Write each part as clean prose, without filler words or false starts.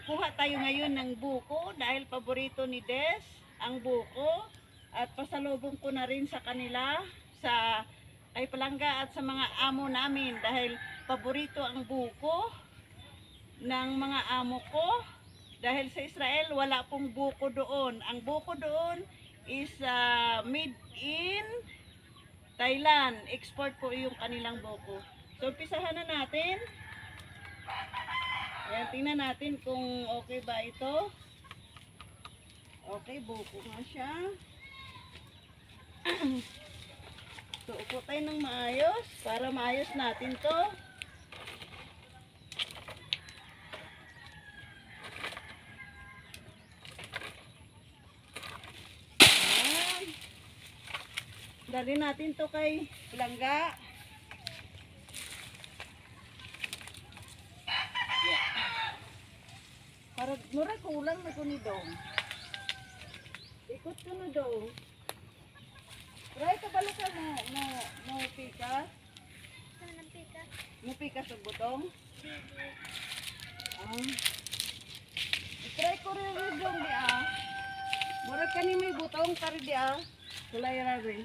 kukuha tayo ngayon ng buko dahil paborito ni Des ang buko. At pasalubong ko na rin sa kanila, sa kay Palangga at sa mga amo namin dahil paborito ang buko ng mga amo ko. Dahil sa Israel wala pong buko doon. Ang buko doon is made in Thailand. Export po yung kanilang buko. So umpisahan na natin. Ayan, tingnan natin kung okay ba ito. Okay, buko nga siya. So upo tayo ng maayos para maayos natin to. Ayan. Dali natin to kay Palangga. Para mura kulang na ko ni Dong. Ikot ko na Dong. Try ka balo ka mo pikas. Anong pikas? Mo pikas sa butong. Try ko rin Dong di Mura ka ni may butong kari di Kulay ra rin.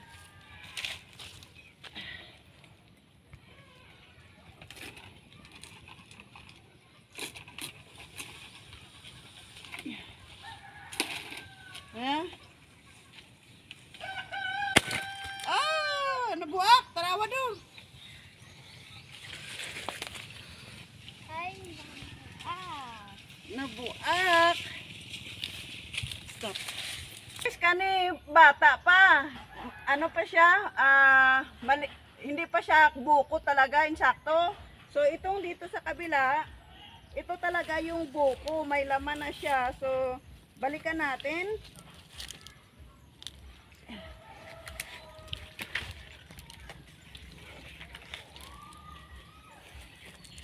Nabuak, tarawa doon. Ay, Nabuak. Stop. Kani bata pa. Ano pa siya? Hindi pa siya buko talaga, insakto. So itong dito sa kabila, ito talaga yung buko, may laman na siya. So balikan natin.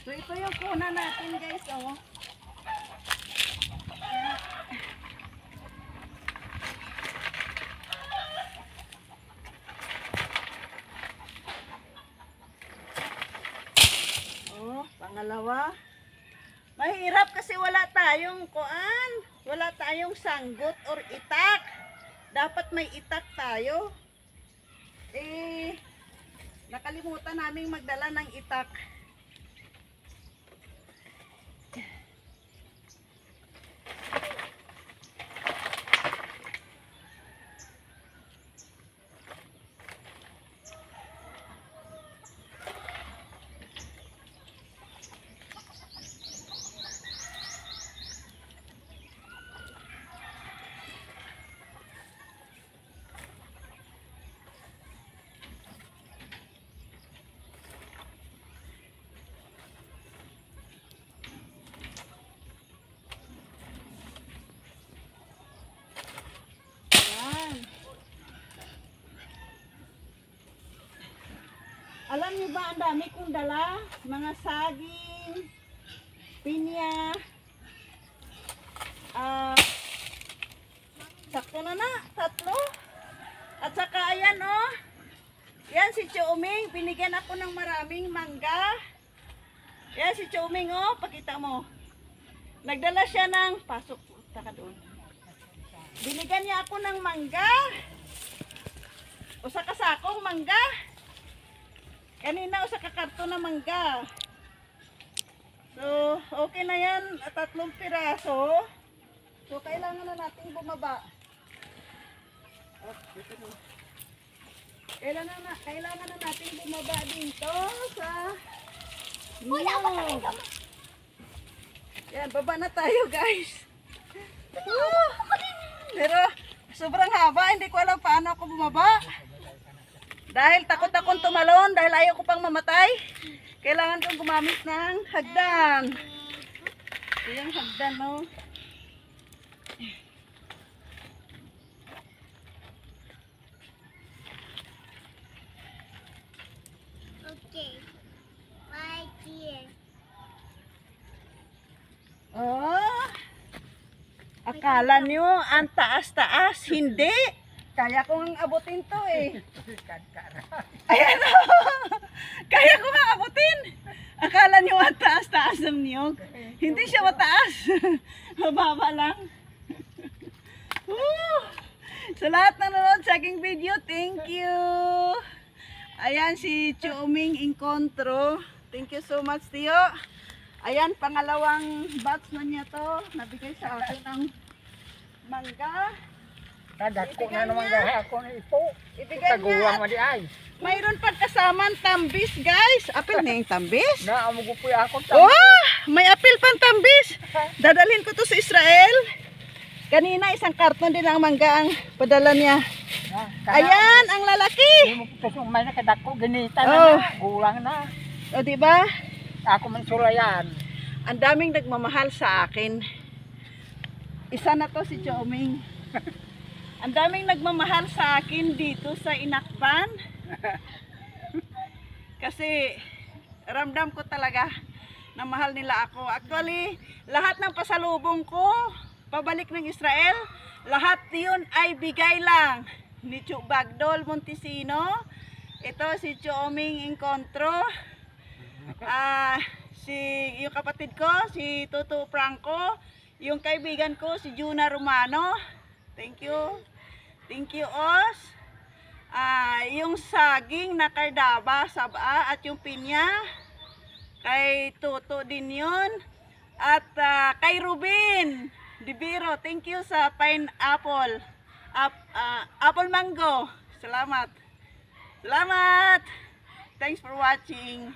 So ito yung kuna natin guys, Pangalawa. Mahirap kasi wala tayong kuan, wala tayong sanggot or itak. Dapat may itak tayo. Nakalimutan naming magdala ng itak. Alam niyo ba, ang dami kong dala, mga saging, pinya, sakto na 3. At saka ayan yan si Choming, binigyan ako ng maraming mangga. Yan si Choming pakita mo. Nagdala siya ng, pasok, taka doon. Binigyan niya ako ng mangga. Usa ka sakong mangga. Kanina usa ka karton na mangga. So, okay na yan, 3 piraso. So, kailangan na natin bumaba. Kailangan na natin bumaba dito sa niyog. Yan, baba na tayo guys. Pero, sobrang haba, hindi ko alam paano ako bumaba. Dahil takot akong tumalon, dahil ayaw ko pang mamatay, kailangan kong gumamit ng hagdan. Ito yung hagdan, okay. Right here. Akala nyo ang taas-taas, hindi. Kaya ko nga abutin to eh. Ayan o. Kaya ko nga abutin. Akala niyo ang taas-taas ng niyog. Hindi siya mataas. Mababa lang. Woo! Sa lahat ng nanonood sa aking video, thank you. Ayan si Chuming Encontro. Thank you so much, Tio. Ayan, pangalawang batch na niya to. Nabigay sa akin ng mangga. Dako na naman gaya ako na ito. Ibigay Taguwang niya. mo di ay. Mayroon pa kasamang tambis, guys. Apil na yung tambis. Naamugupoy ako. Oh, may apil pang tambis. Dadalhin ko to sa Israel. Kanina isang karton din ang mangga ang padala niya. Ayan, ang lalaki. Hindi mo kasi umay na kadako. Ganita Oh. na. Gulang na. O, diba? Ako man sulayan. Ang daming nagmamahal sa akin. Isa na to si Choming. Ang daming nagmamahal sa akin dito sa Inakpan. Kasi ramdam ko talaga na mahal nila ako. Actually, lahat ng pasalubong ko, pabalik ng Israel, lahat yun ay bigay lang ni Chu Bagdol Montesino. Ito si Choming Encontro. Yung kapatid ko, si Toto Franco. Yung kaibigan ko, si Juna Romano. Thank you. Thank you, Os. Yung saging na kardaba, saba, at yung pinya, kay Toto din yun. At kay Rubin Dibiro, thank you sa pineapple. Apple mango. Salamat. Salamat. Thanks for watching.